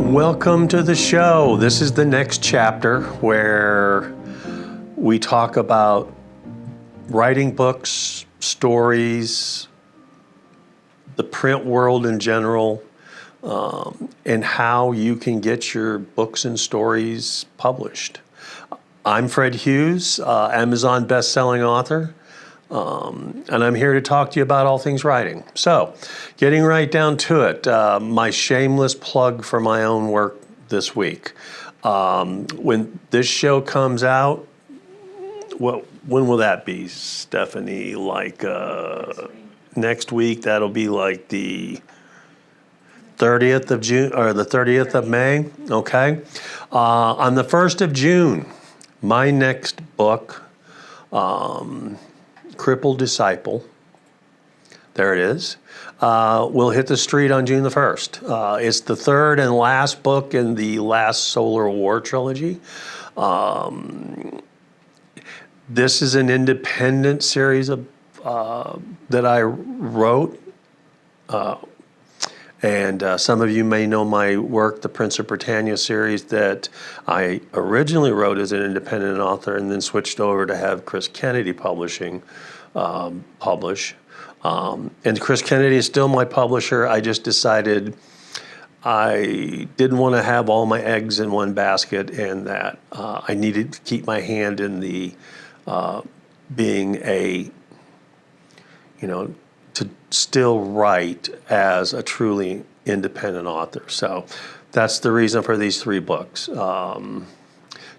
Welcome to the show. This is the next chapter where we talk about writing books, stories, the print world in general, and how you can get your books and stories published. I'm Fred Hughes, Amazon best-selling author, and I'm here to talk to you about all things writing. So, getting right down to it, my shameless plug for my own work this week. When this show comes out, when will that be, Stephanie? Like next week, that'll be like the 30th of June or the 30th of May, okay? On the 1st of June, my next book, Crippled Disciple, there it is, will hit the street on June the 1st. It's the third and last book in the last Solar War trilogy. This is an independent series of that I wrote. And some of you may know my work, the Prince of Britannia series, that I originally wrote as an independent author and then switched over to have Chris Kennedy Publishing publish. And Chris Kennedy is still my publisher. I just decided I didn't want to have all my eggs in one basket, and that I needed to keep my hand in the being a, to still write as a truly independent author. So that's the reason for these three books.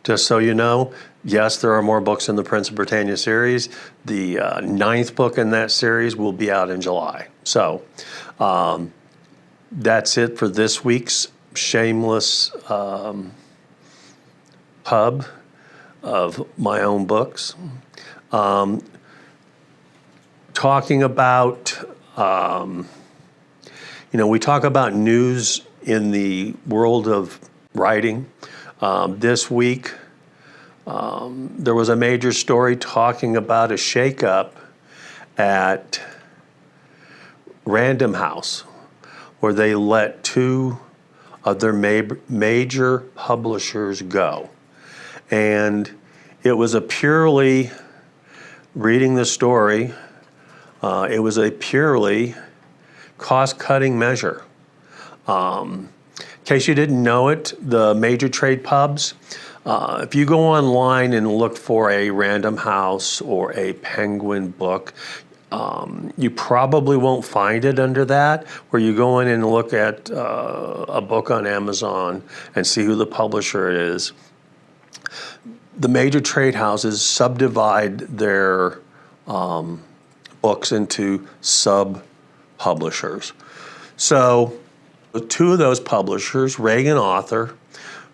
Just so you know, yes, there are more books in the Prince of Britannia series. The 9th book in that series will be out in July. So that's it for this week's shameless pub of my own books. Talking about, we talk about news in the world of writing. This week, there was a major story talking about a shakeup at Random House, where they let two of their major publishers go. And it was a purely, reading the story, it was a purely cost-cutting measure. In case you didn't know it, the major trade pubs, if you go online and look for a Random House or a Penguin book, you probably won't find it under that, where you go in and look at a book on Amazon and see who the publisher is. The major trade houses subdivide their books into sub-publishers. So two of those publishers, Reagan Author,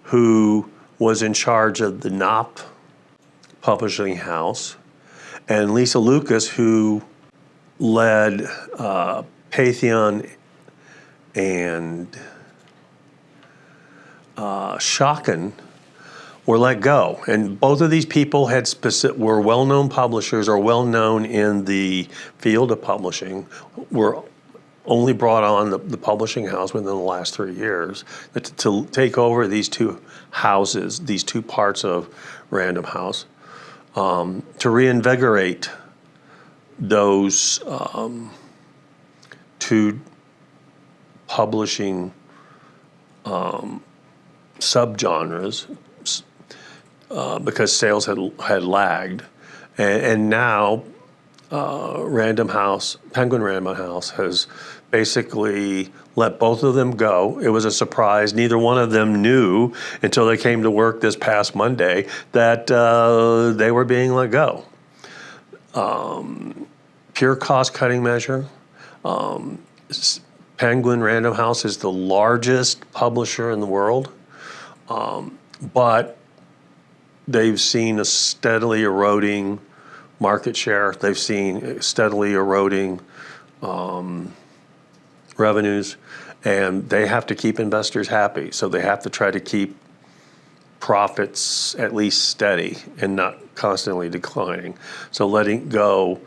who was in charge of the Knopf Publishing House, and Lisa Lucas, who led Patheon and Schocken, were let go. And both of these people were well-known publishers or well-known in the field of publishing, were only brought on the publishing house within the last 3 years to take over these two houses, these two parts of Random House, to reinvigorate those two publishing subgenres, because sales had lagged, and now Penguin Random House has basically let both of them go. It was a surprise. Neither one of them knew until they came to work this past Monday that they were being let go. Pure cost-cutting measure. Penguin Random House is the largest publisher in the world, but they've seen a steadily eroding market share. They've seen steadily eroding revenues, and they have to keep investors happy. So they have to try to keep profits at least steady and not constantly declining. So letting go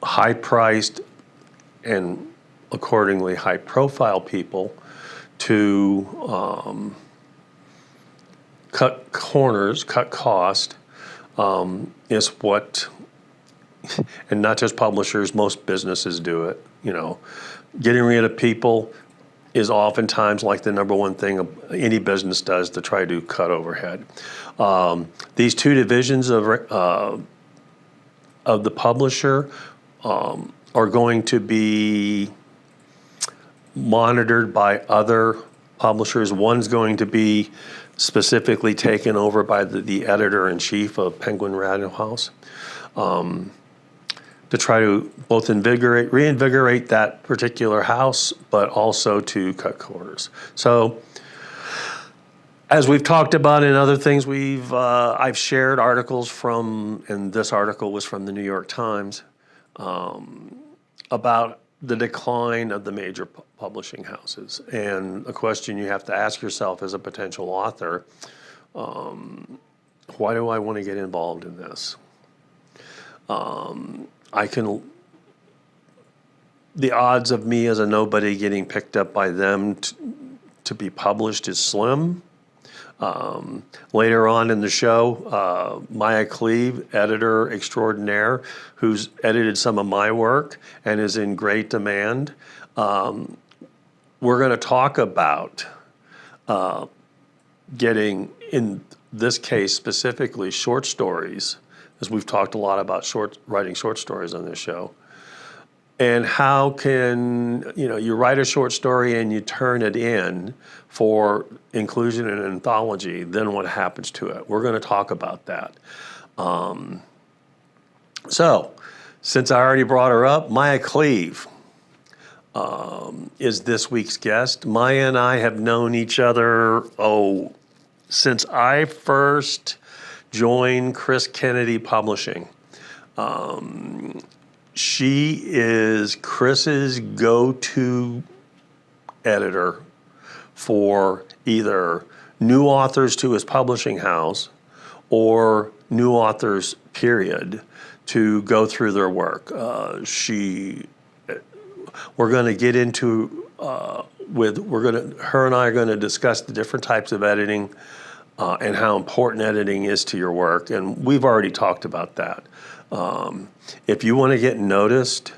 high-priced and accordingly high-profile people to cut corners, cut cost, is what, and not just publishers, most businesses do it. Getting rid of people is oftentimes like the number one thing any business does to try to cut overhead. These two divisions of the publisher are going to be monitored by other publishers. One's going to be specifically taken over by the editor-in-chief of Penguin Random House, to try to both reinvigorate that particular house, but also to cut corners. So, as we've talked about in other things, I've shared articles and this article was from the New York Times, about the decline of the major publishing houses. And a question you have to ask yourself as a potential author, why do I want to get involved in this? The odds of me as a nobody getting picked up by them to be published is slim. Later on in the show, Mia Kleve, editor extraordinaire, who's edited some of my work and is in great demand. We're going to talk about getting, in this case specifically, short stories, as we've talked a lot about writing short stories on this show. And how can, you write a short story and you turn it in for inclusion in an anthology, then what happens to it? We're going to talk about that. So, since I already brought her up, Mia Kleve is this week's guest. Mia and I have known each other, since I first joined Chris Kennedy Publishing. She is Chris's go-to editor for either new authors to his publishing house or new authors, period, to go through their work. We're going to get into, her and I are going to discuss the different types of editing and how important editing is to your work. And we've already talked about that. If you want to get noticed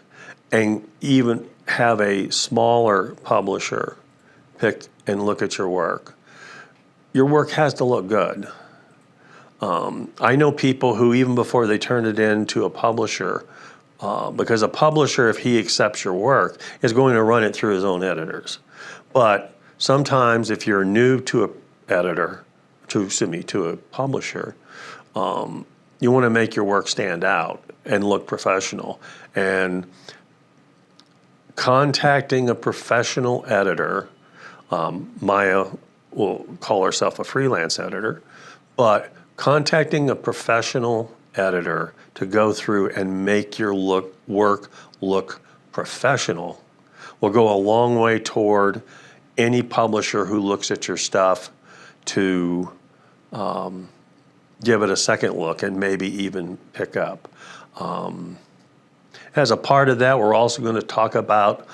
and even have a smaller publisher pick and look at your work has to look good. I know people who, even before they turn it in to a publisher, because a publisher, if he accepts your work, is going to run it through his own editors. But sometimes if you're new to a publisher, you want to make your work stand out and look professional. And contacting a professional editor, Mia will call herself a freelance editor, but contacting a professional editor to go through and make your work look professional will go a long way toward any publisher who looks at your stuff to give it a second look and maybe even pick up. As a part of that, we're also going to talk about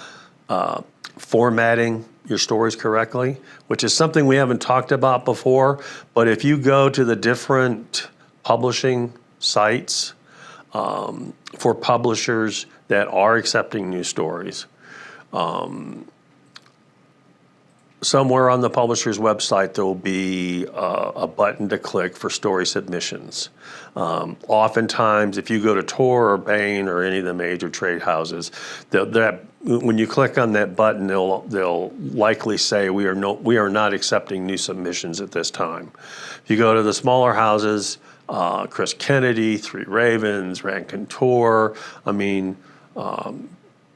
formatting your stories correctly, which is something we haven't talked about before. But if you go to the different publishing sites for publishers that are accepting new stories, somewhere on the publisher's website, there will be a button to click for story submissions. Oftentimes, if you go to Tor or Bain or any of the major trade houses, when you click on that button, they'll likely say we are not accepting new submissions at this time. If you go to the smaller houses, Chris Kennedy, Three Ravens, Rankin Tor,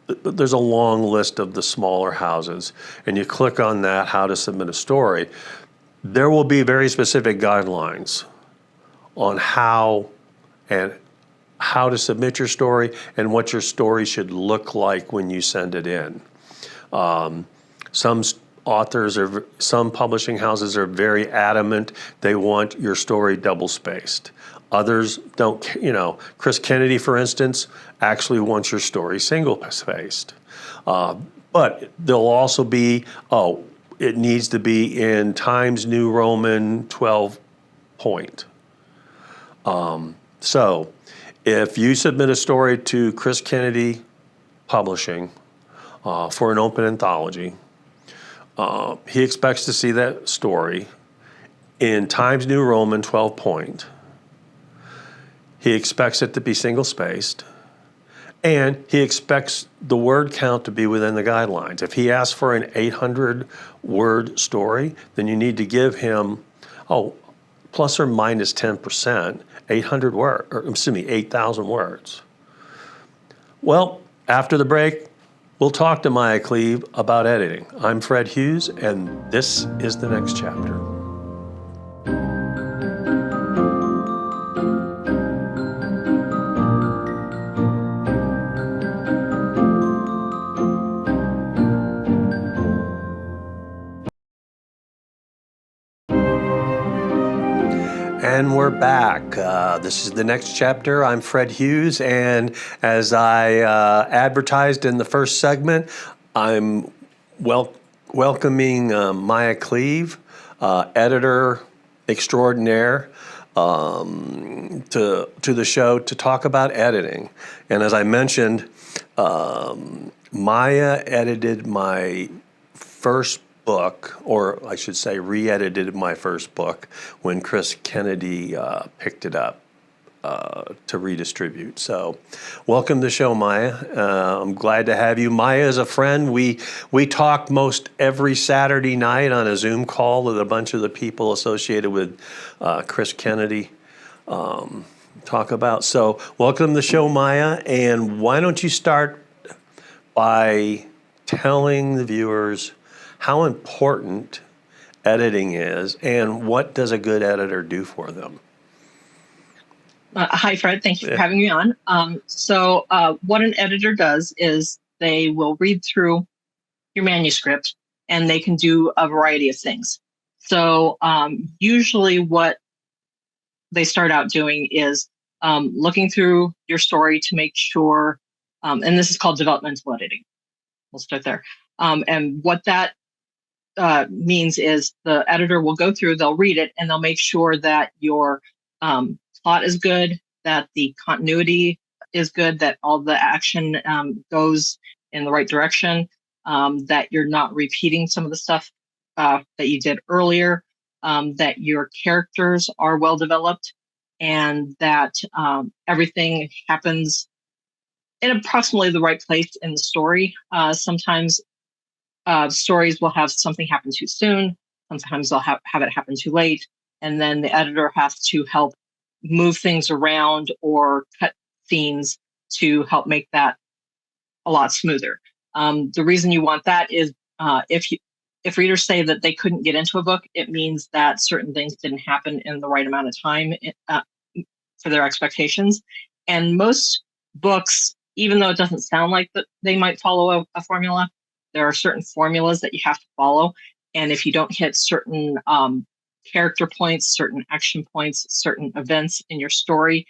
there's a long list of the smaller houses, and you click on that, how to submit a story. There will be very specific guidelines on how to submit your story and what your story should look like when you send it in. Some publishing houses are very adamant they want your story double-spaced. Others don't, Chris Kennedy, for instance, actually wants your story single-spaced. But there'll also be, it needs to be in Times New Roman 12 point. So if you submit a story to Chris Kennedy Publishing for an open anthology, he expects to see that story in Times New Roman 12 point. He expects it to be single spaced, and he expects the word count to be within the guidelines. If he asks for an 800 word story, then you need to give him, plus or minus 10%, 800 words, or excuse me, 8,000 words. Well, after the break, we'll talk to Mia Kleve about editing. I'm Fred Hughes, and this is the next chapter. And we're back. This is the next chapter. I'm Fred Hughes, and as I advertised in the first segment, I'm welcoming Mia Kleve, editor extraordinaire, to the show to talk about editing. And as I mentioned, Mia edited my first book, or I should say re-edited my first book when Chris Kennedy picked it up to redistribute. So welcome to the show, Mia. I'm glad to have you. Mia is a friend. We talk most every Saturday night on a Zoom call with a bunch of the people associated with Chris Kennedy. Talk about. So welcome to the show, Mia. And why don't you start by telling the viewers how important editing is and what does a good editor do for them? Hi, Fred. Thank you for having me on. So what an editor does is they will read through your manuscript and they can do a variety of things. So usually what they start out doing is looking through your story to make sure, and this is called developmental editing. We'll start there. And what that means is the editor will go through, they'll read it, and they'll make sure that your plot is good, that the continuity is good, that all the action goes in the right direction, that you're not repeating some of the stuff that you did earlier, that your characters are well developed, and that everything happens in approximately the right place in the story. Sometimes stories will have something happen too soon. Sometimes they'll have it happen too late. And then the editor has to help move things around or cut scenes to help make that a lot smoother. The reason you want that is if readers say that they couldn't get into a book, it means that certain things didn't happen in the right amount of time for their expectations. And most books, even though it doesn't sound like that they might follow a formula, there are certain formulas that you have to follow. And if you don't hit certain character points, certain action points, certain events in your story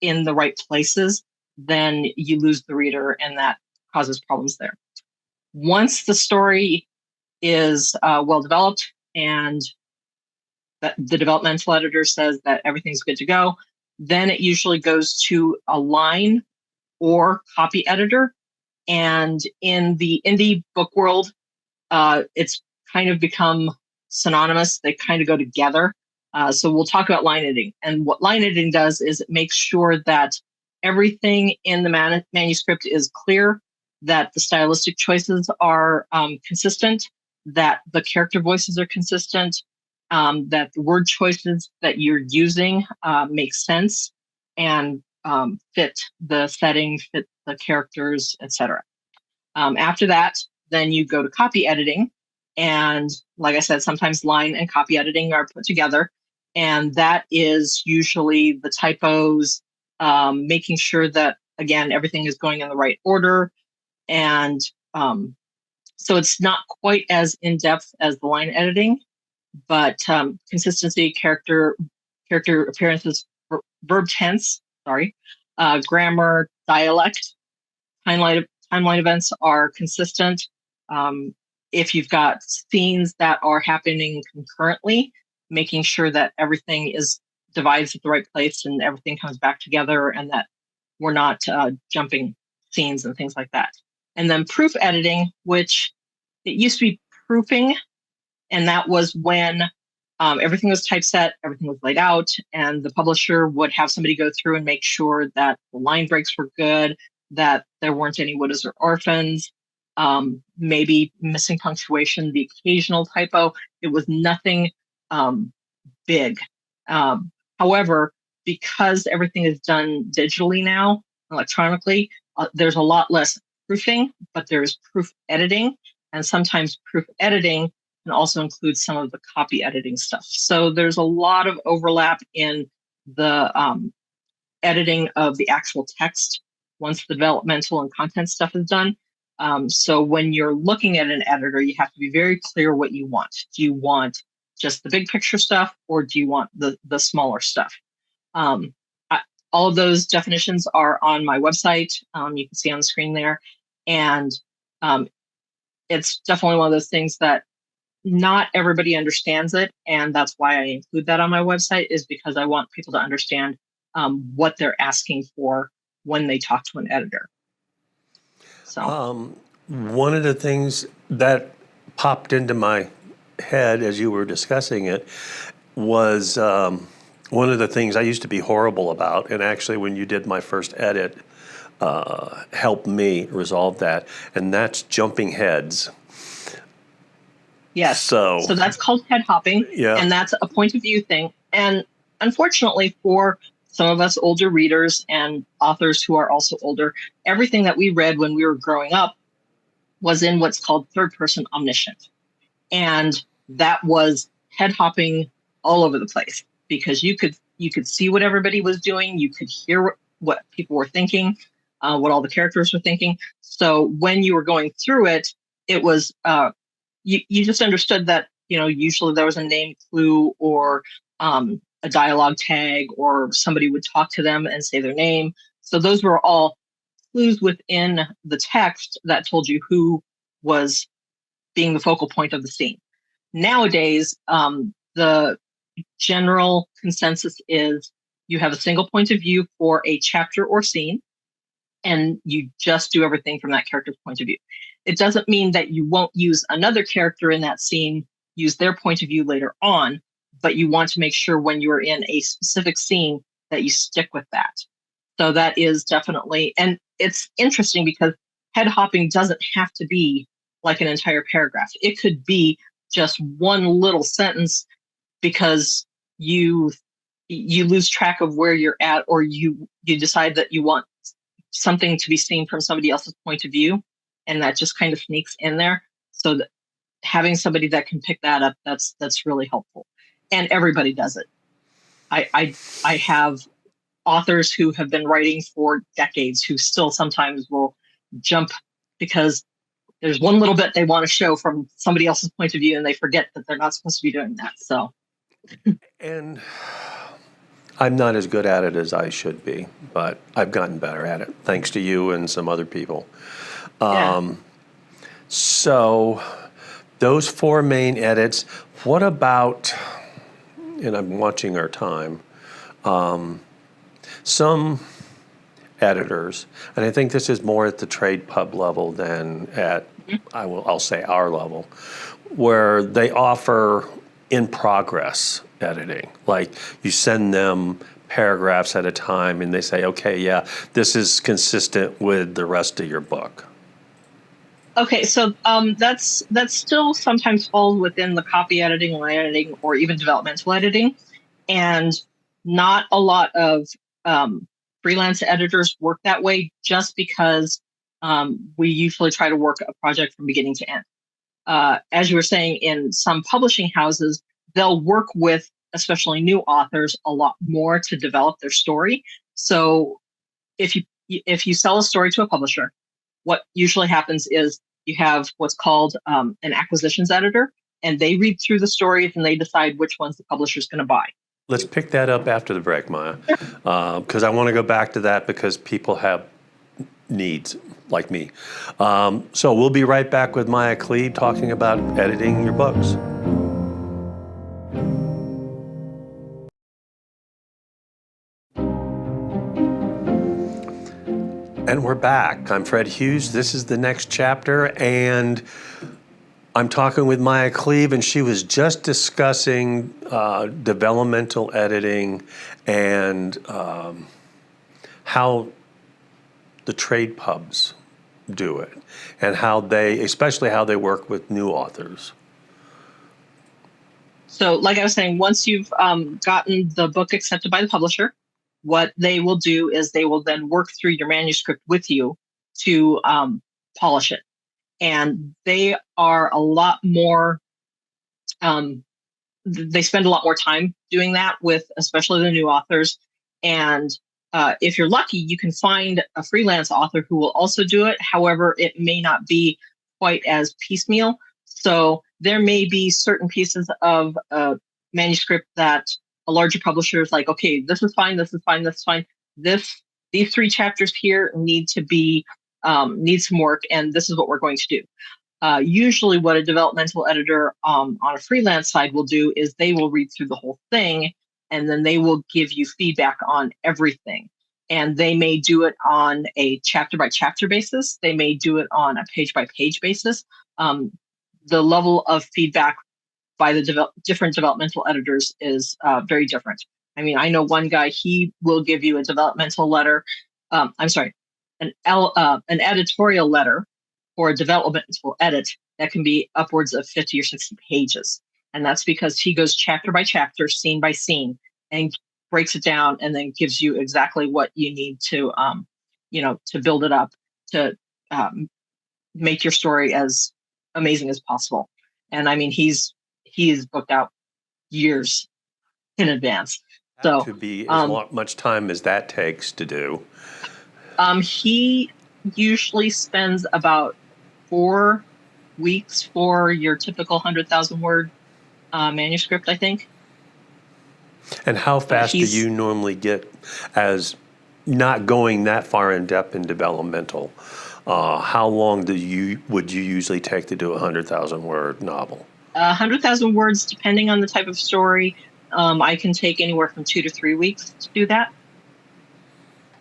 in the right places, then you lose the reader, and that causes problems there. Once the story is well developed and that the developmental editor says that everything's good to go, then it usually goes to a line or copy editor. And in the indie book world, it's kind of become synonymous. They kind of go together. So we'll talk about line editing. And what line editing does is it makes sure that everything in the manuscript is clear, that the stylistic choices are consistent, that the character voices are consistent, that the word choices that you're using make sense and fit the setting, fit the characters, etc. After that, then you go to copy editing. And like I said, sometimes line and copy editing are put together. And that is usually the typos, making sure that, again, everything is going in the right order. And so it's not quite as in-depth as the line editing, but consistency, character appearances, verb tense, grammar, dialect, timeline events are consistent. if you've got scenes that are happening concurrently, making sure that everything is divides at the right place and everything comes back together, and that we're not jumping scenes and things like that. And then proof editing, which it used to be proofing, and that was when everything was typeset, everything was laid out, and the publisher would have somebody go through and make sure that the line breaks were good, that there weren't any widows or orphans, maybe missing punctuation, the occasional typo. It was nothing big. However, because everything is done digitally now, electronically, there's a lot less proofing, but there's proof editing. And sometimes proof editing can also include some of the copy editing stuff. So there's a lot of overlap in the editing of the actual text once the developmental and content stuff is done. So when you're looking at an editor, you have to be very clear what you want. Do you want just the big picture stuff, or do you want the smaller stuff? All of those definitions are on my website. You can see on the screen there. And it's definitely one of those things that not everybody understands it. And that's why I include that on my website, is because I want people to understand what they're asking for when they talk to an editor. So one of the things that popped into my head as you were discussing it was one of the things I used to be horrible about, and actually when you did my first edit, helped me resolve that, and that's jumping heads. Yes. So that's called head hopping, yeah. And that's a point of view thing. And unfortunately for some of us older readers and authors who are also older, everything that we read when we were growing up was in what's called third person omniscient. And that was head hopping all over the place, because you could see what everybody was doing. You could hear what people were thinking, what all the characters were thinking. So when you were going through it, it was you just understood that, usually there was a name clue or a dialogue tag, or somebody would talk to them and say their name. So those were all clues within the text that told you who was being the focal point of the scene. Nowadays, the general consensus is you have a single point of view for a chapter or scene, and you just do everything from that character's point of view. It doesn't mean that you won't use another character in that scene, use their point of view later on, but you want to make sure when you're in a specific scene that you stick with that. So that is definitely, and it's interesting because head hopping doesn't have to be like an entire paragraph. It could be just one little sentence because you lose track of where you're at, or you decide that you want something to be seen from somebody else's point of view, and that just kind of sneaks in there. So that having somebody that can pick that up, that's really helpful. And everybody does it. I have authors who have been writing for decades who still sometimes will jump because there's one little bit they want to show from somebody else's point of view, and they forget that they're not supposed to be doing that. So, and I'm not as good at it as I should be, but I've gotten better at it, thanks to you and some other people. yeah. So those 4 main edits, what about, and I'm watching our time, some editors, and I think this is more at the trade pub level than at, I'll say our level, where they offer in progress editing. Like you send them paragraphs at a time and they say, okay, yeah, this is consistent with the rest of your book. Okay, so that's still sometimes falls within the copy editing, line editing, or even developmental editing, and not a lot of freelance editors work that way, just because we usually try to work a project from beginning to end. As you were saying, in some publishing houses, they'll work with especially new authors a lot more to develop their story. So if you sell a story to a publisher, what usually happens is you have what's called an acquisitions editor, and they read through the stories and they decide which ones the publisher's going to buy. Let's pick that up after the break, Maya, because I want to go back to that, because people have needs, like me. So we'll be right back with Mia Kleve talking about editing your books. And we're back. I'm Fred Hughes. This is the next chapter, and I'm talking with Mia Kleve, and she was just discussing developmental editing and how the trade pubs do it, and especially how they work with new authors. So, like I was saying, once you've gotten the book accepted by the publisher, what they will do is they will then work through your manuscript with you to polish it. And they are a lot more, they spend a lot more time doing that with especially the new authors. And if you're lucky, you can find a freelance author who will also do it. However, it may not be quite as piecemeal. So there may be certain pieces of manuscript that a larger publisher is like, okay, this is fine, this is fine, this is fine. These 3 chapters here need to be need some work, and this is what we're going to do. Usually, what a developmental editor on a freelance side will do is they will read through the whole thing, and then they will give you feedback on everything. And they may do it on a chapter by chapter basis. They may do it on a page by page basis. The level of feedback by the different developmental editors is very different. I mean, I know one guy, he will give you a developmental letter. I'm sorry, an editorial letter or a developmental edit that can be upwards of 50 or 60 pages. And that's because he goes chapter by chapter, scene by scene, and breaks it down and then gives you exactly what you need to, to build it up, to make your story as amazing as possible. And I mean, he is booked out years in advance. So To be much time as that takes to do. He usually spends about 4 weeks for your typical 100,000 word manuscript, I think. And how fast do you normally get, as not going that far in depth in developmental? How long would you usually take to do a 100,000 word novel? 100,000 words, depending on the type of story, I can take anywhere from 2 to 3 weeks to do that.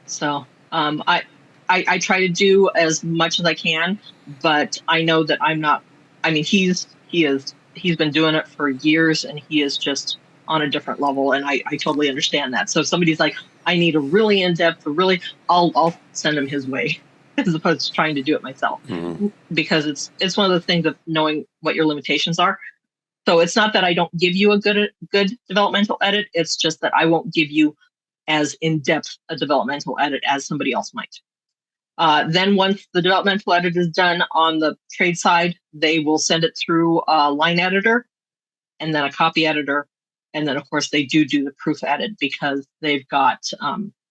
So I try to do as much as I can, but I know that I'm not. I mean, he's been doing it for years, and he is just on a different level, and I totally understand that. So if somebody's like, I need a really in-depth, I'll send him his way as opposed to trying to do it myself, because it's one of the things of knowing what your limitations are. So it's not that I don't give you a good developmental edit. It's just that I won't give you as in-depth a developmental edit as somebody else might. Then once the developmental edit is done on the trade side, they will send it through a line editor and then a copy editor. And then, of course, they do the proof edit because they've got,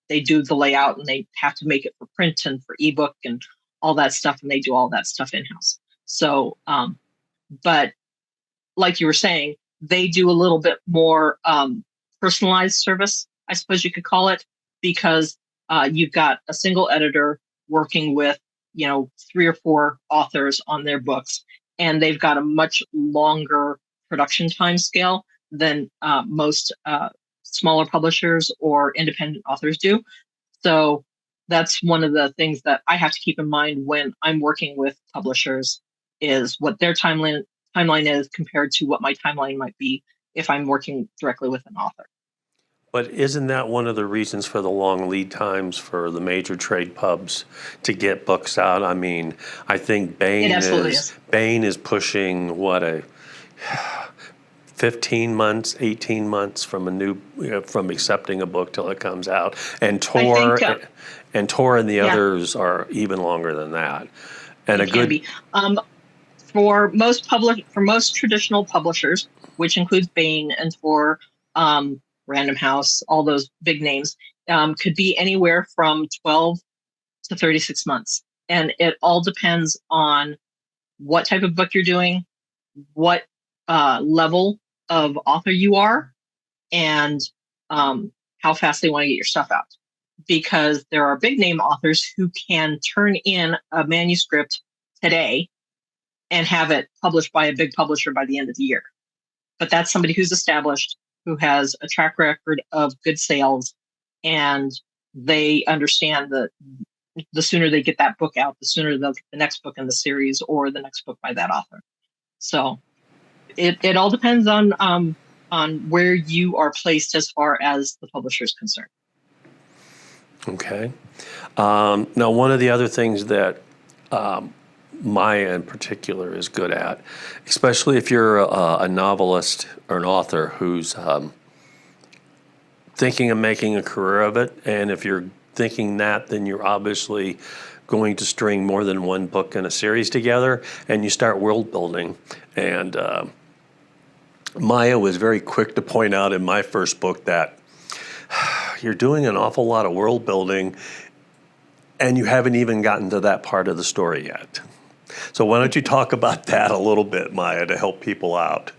they do the layout and they have to make it for print and for ebook and all that stuff. And they do all that stuff in-house. So, but like you were saying, they do a little bit more personalized service, I suppose you could call it, because you've got a single editor working with, 3 or 4 authors on their books, and they've got a much longer production time scale than most smaller publishers or independent authors do. So that's one of the things that I have to keep in mind when I'm working with publishers, is what their timeline is compared to what my timeline might be if I'm working directly with an author. But isn't that one of the reasons for the long lead times for the major trade pubs to get books out? I mean, I think Bain is pushing a 15 months, 18 months from from accepting a book till it comes out, and Tor and the others are even longer than that. And for most traditional publishers, which includes Bain and Tor, Random House, all those big names, could be anywhere from 12 to 36 months. And it all depends on what type of book you're doing, what level of author you are, and how fast they want to get your stuff out. because there are big name authors who can turn in a manuscript today and have it published by a big publisher by the end of the year. But that's somebody who's established, who has a track record of good sales, and they understand that the sooner they get that book out, the sooner they'll get the next book in the series or the next book by that author. So it all depends on where you are placed as far as the publisher is concerned. Okay. Now, one of the other things that Maya in particular is good at, especially if you're a novelist or an author who's thinking of making a career of it, and if you're thinking that, then you're obviously going to string more than one book in a series together, and you start world building. And Maya was very quick to point out in my first book that you're doing an awful lot of world building, and you haven't even gotten to that part of the story yet. So why don't you talk about that a little bit, Maya, to help people out?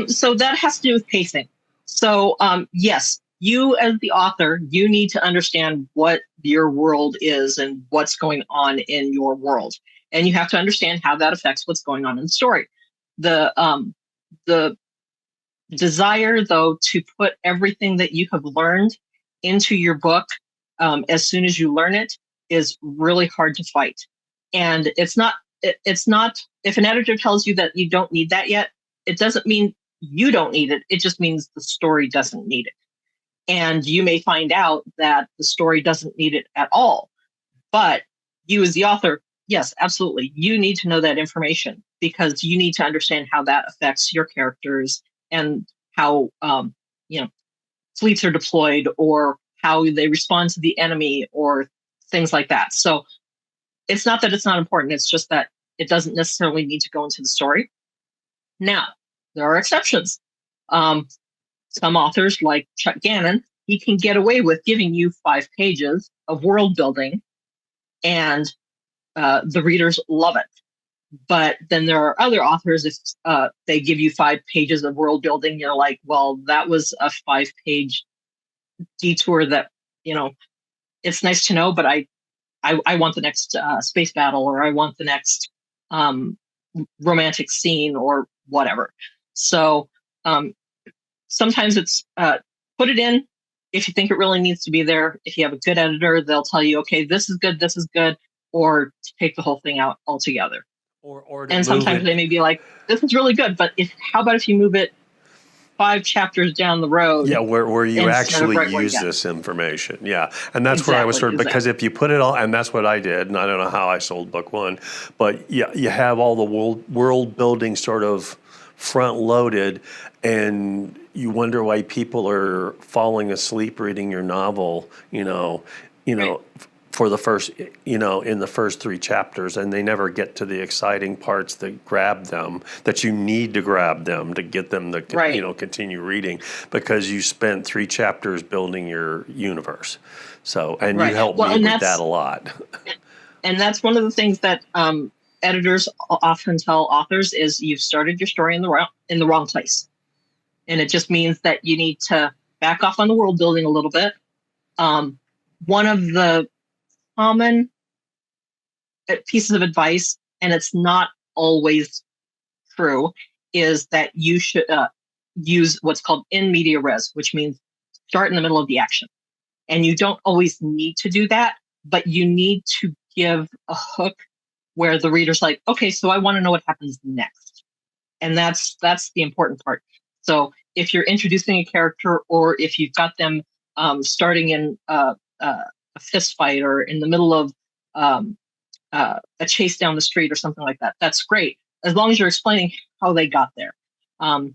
So that has to do with pacing. So yes, you as the author, you need to understand what your world is and what's going on in your world. And you have to understand how that affects what's going on in the story. The desire, though, to put everything that you have learned into your book as soon as you learn it is really hard to fight. And it's not, if an editor tells you that you don't need that yet, it doesn't mean you don't need it. It just means the story doesn't need it. And you may find out that the story doesn't need it at all. But you as the author, yes, absolutely. You need to know that information because you need to understand how that affects your characters and how, fleets are deployed or how they respond to the enemy or things like that. So it's not that it's not important. It's just that it doesn't necessarily need to go into the story. Now, there are exceptions. Some authors, like Chuck Gannon, he can get away with giving you 5 pages of world building, and the readers love it. But then there are other authors, if they give you 5 pages of world building, you're like, well, that was a 5-page detour that, it's nice to know, but I want the next space battle, or I want the next romantic scene or whatever. So sometimes it's put it in if you think it really needs to be there. If you have a good editor, they'll tell you, okay, this is good, or to take the whole thing out altogether. And sometimes they may be like, this is really good, but how about if you move it 5 chapters down the road? Yeah, where you actually use this information. Yeah, and that's where I was because if you put it all, and that's what I did, and I don't know how I sold book 1, but you have all the world building sort of front loaded, and you wonder why people are falling asleep reading your novel, Right. for the first, in the first 3 chapters, and they never get to the exciting parts that grab them, that you need to grab them to get them to, Right. continue reading, because you spent 3 chapters building your universe. So, and you Right. helped Well, me and with that a lot. and that's one of the things that editors often tell authors is you've started your story in the wrong place, and it just means that you need to back off on the world building a little bit. One of the common pieces of advice, and it's not always true, is that you should use what's called in media res, which means start in the middle of the action. And you don't always need to do that, but you need to give a hook where the reader's like, okay, so I want to know what happens next. And that's the important part. So if you're introducing a character, or if you've got them starting in a fist fight or in the middle of a chase down the street or something like that, that's great, as long as you're explaining how they got there.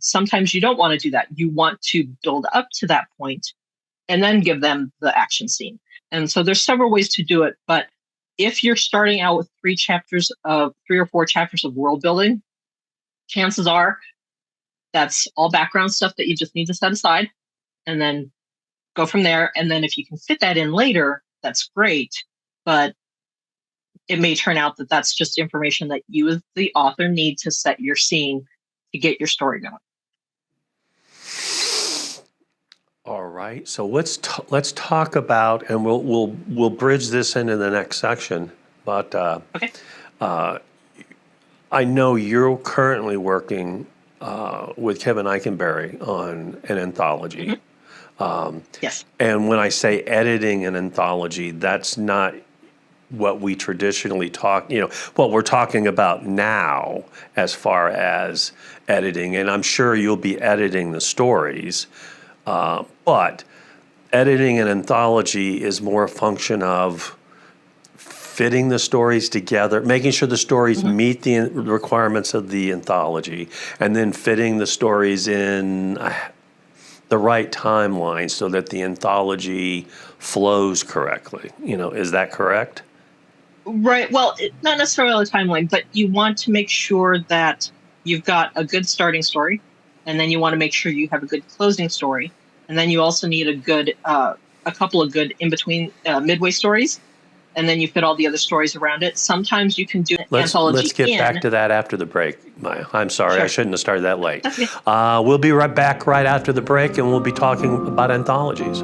Sometimes you don't want to do that. You want to build up to that point and then give them the action scene. And so there's several ways to do it. But if you're starting out with 3 or 4 chapters of world building, chances are that's all background stuff that you just need to set aside and then go from there. And then if you can fit that in later, that's great. But it may turn out that that's just information that you as the author need to set your scene to get your story going. All right. So let's talk about, and we'll bridge this into the next section. But Okay. I know you're currently working with Kevin Eikenberry on an anthology. Hmm. Yes. And when I say editing an anthology, that's not what we traditionally talk, what we're talking about now as far as editing. And I'm sure you'll be editing the stories, but editing an anthology is more a function of fitting the stories together, making sure the stories Hmm. meet the requirements of the anthology, and then fitting the stories in the right timeline so that the anthology flows correctly. Is that correct? Right. Well, not necessarily a timeline, but you want to make sure that you've got a good starting story, and then you want to make sure you have a good closing story, and then you also need a couple of good in between midway stories, and then you fit all the other stories around it. Sometimes you can do an Let's anthology get back in. to that after the break, Maya. I'm sorry, I Sure. shouldn't have started that late. That's okay. We'll be right back right after the break, and we'll be talking about anthologies.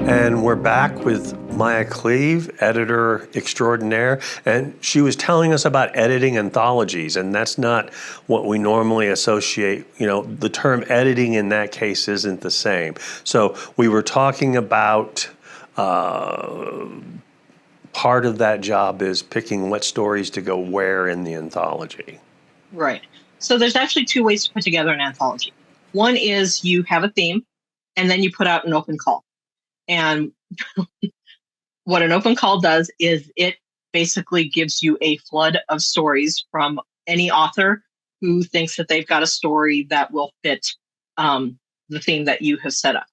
And we're back with Mia Kleve, editor extraordinaire, and she was telling us about editing anthologies, and that's not what we normally associate. The term editing in that case isn't the same. So we were talking about part of that job is picking what stories to go where in the anthology. Right. So there's actually two ways to put together an anthology. One is you have a theme, and then you put out an open call. And what an open call does is it basically gives you a flood of stories from any author who thinks that they've got a story that will fit the theme that you have set up.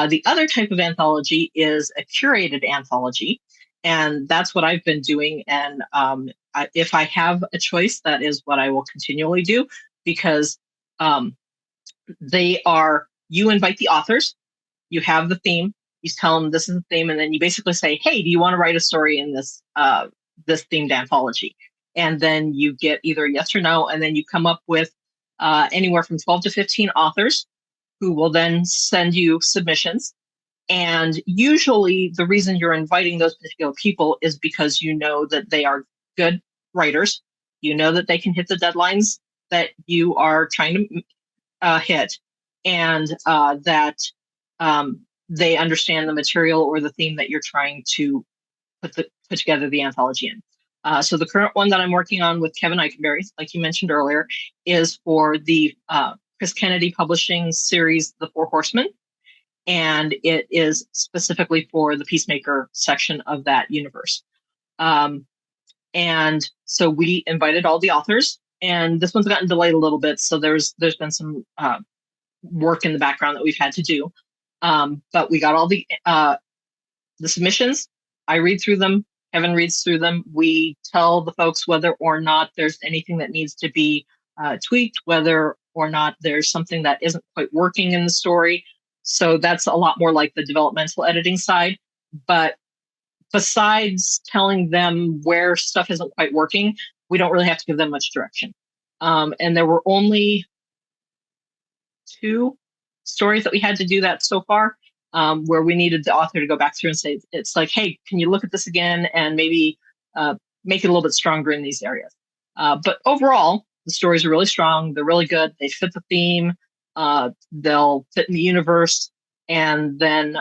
The other type of anthology is a curated anthology, and that's what I've been doing. And if I have a choice, that is what I will continually do, because um, you invite the authors, you have the theme, you tell them this is the theme, and then you basically say, "Hey, do you want to write a story in this themed anthology?" And then you get either yes or no, and then you come up with anywhere from 12 to 15 authors who will then send you submissions. And usually, the reason you're inviting those particular people is because you know that they are good writers. You know that they can hit the deadlines that you are trying to hit, and that they understand the material or the theme that you're trying to put together the anthology in. So the current one that I'm working on with Kevin Eikenberry, like you mentioned earlier, is for the Chris Kennedy Publishing series, The Four Horsemen, and it is specifically for the Peacemaker section of that universe. And so we invited all the authors, and this one's gotten delayed a little bit, so there's been some work in the background that we've had to do. But we got all the submissions. I read through them. Kevin reads through them. We tell the folks whether or not there's anything that needs to be tweaked, whether or not there's something that isn't quite working in the story. So that's a lot more like the developmental editing side. But besides telling them where stuff isn't quite working, we don't really have to give them much direction. And there were only two stories that we had to do that so far, where we needed the author to go back through and say, it's like, hey, can you look at this again and maybe make it a little bit stronger in these areas? But overall, the stories are really strong. They're really good. They fit the theme. They'll fit in the universe. And then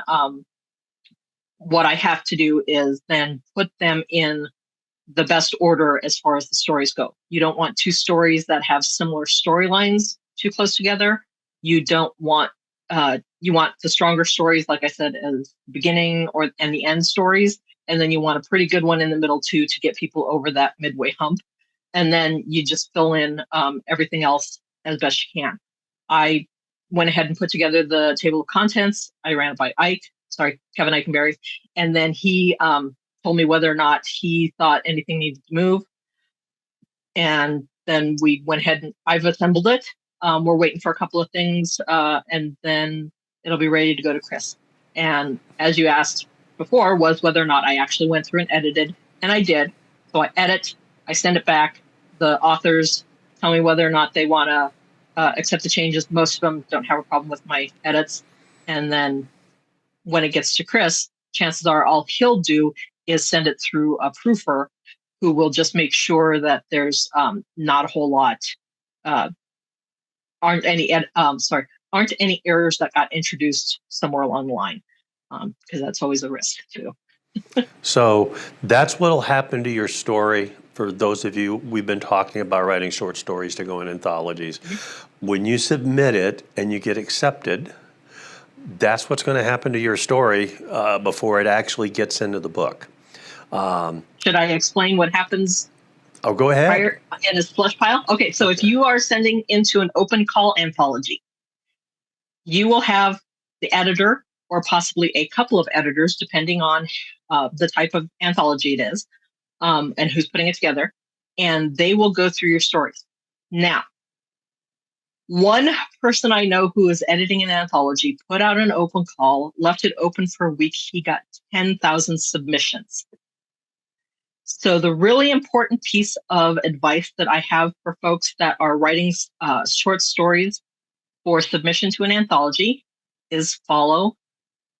what I have to do is then put them in the best order as far as the stories go. You don't want two stories that have similar storylines too close together. You don't want you want the stronger stories, like I said, as beginning and the end stories, and then you want a pretty good one in the middle too to get people over that midway hump. And then you just fill in everything else as best you can. I went ahead and put together the table of contents. I ran it by Kevin Eikenberry, and then he told me whether or not he thought anything needed to move. And then we went ahead and I've assembled it. We're waiting for a couple of things, and then it'll be ready to go to Chris. And as you asked before, was whether or not I actually went through and edited, and I did. So I edit, I send it back, the authors tell me whether or not they want to accept the changes. Most of them don't have a problem with my edits. And then when it gets to Chris, chances are all he'll do is send it through a proofer who will just make sure that there's not a whole lot, aren't any errors that got introduced somewhere along the line, because that's always a risk too. So that's what'll happen to your story. For those of you, we've been talking about writing short stories to go in anthologies. When you submit it and you get accepted, that's what's going to happen to your story before it actually gets into the book. Should I explain what happens? Oh, go ahead. Prior in a slush pile? Okay, so if you are sending into an open call anthology, you will have the editor or possibly a couple of editors, depending on the type of anthology it is and who's putting it together, and they will go through your stories. Now, one person I know who is editing an anthology put out an open call, left it open for a week. He got 10,000 submissions. So the really important piece of advice that I have for folks that are writing short stories for submission to an anthology is follow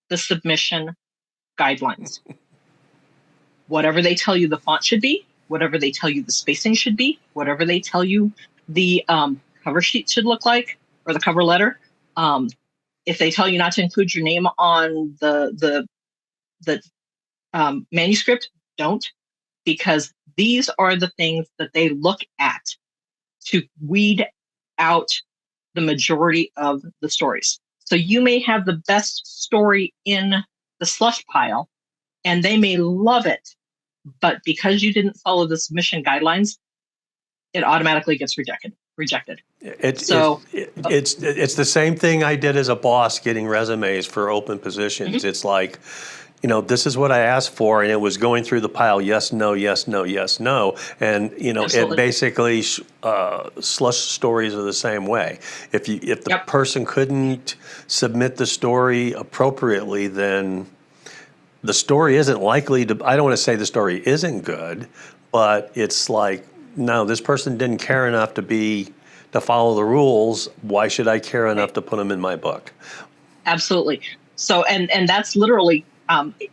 the submission guidelines. Whatever they tell you the font should be, whatever they tell you the spacing should be, whatever they tell you the cover sheet should look like, or the cover letter. If they tell you not to include your name on the manuscript, don't, because these are the things that they look at to weed out the majority of the stories. So you may have the best story in the slush pile, and they may love it, but because you didn't follow the submission guidelines, it automatically gets rejected. It's the same thing I did as a boss getting resumes for open positions. Mm-hmm. It's like, this is what I asked for, and it was going through the pile, yes, no, yes, no, yes, no. And, Absolutely. It basically, slush stories are the same way. If the person couldn't submit the story appropriately, then the story isn't likely to, I don't want to say the story isn't good, but it's like, no, this person didn't care enough to follow the rules. Why should I care enough to put them in my book? Absolutely. So, and that's literally,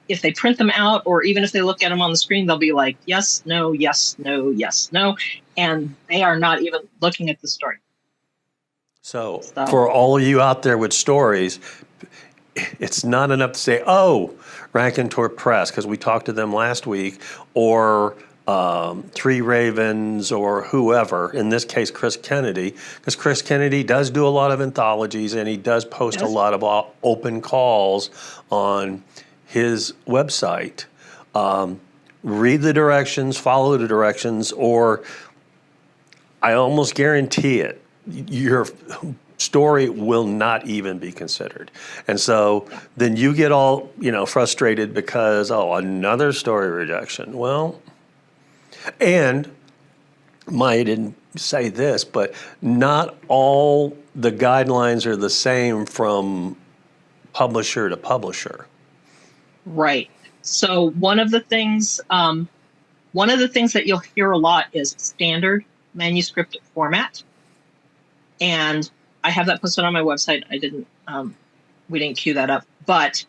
if they print them out, or even if they look at them on the screen, they'll be like, yes, no, yes, no, yes, no. And they are not even looking at the story. So for all of you out there with stories, it's not enough to say, oh, Raconteur Press, because we talked to them last week, or Three Ravens, or whoever, in this case, Chris Kennedy, because Chris Kennedy does do a lot of anthologies, and he does post a lot of open calls on his website. Read the directions, follow the directions, or I almost guarantee it, your story will not even be considered. And so then you get all, frustrated because, another story rejection. Well, and Maya didn't say this, but not all the guidelines are the same from publisher to publisher. Right. So one of the things that you'll hear a lot is standard manuscript format. And I have that posted on my website. We didn't queue that up, but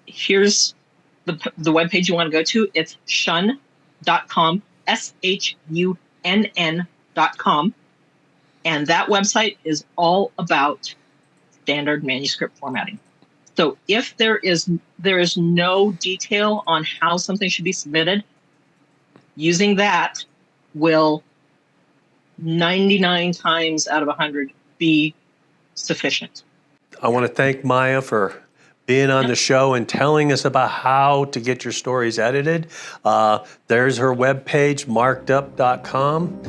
here's the webpage you want to go to. It's shunn.com, SHUNN.com. And that website is all about standard manuscript formatting. So if there is no detail on how something should be submitted, using that will 99 times out of 100 be sufficient. I want to thank Maya for being on the show and telling us about how to get your stories edited. There's her webpage, markedup.com.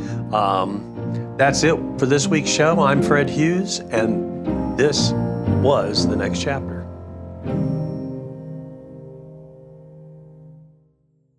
That's it for this week's show. I'm Fred Hughes, and this was The Next Chapter.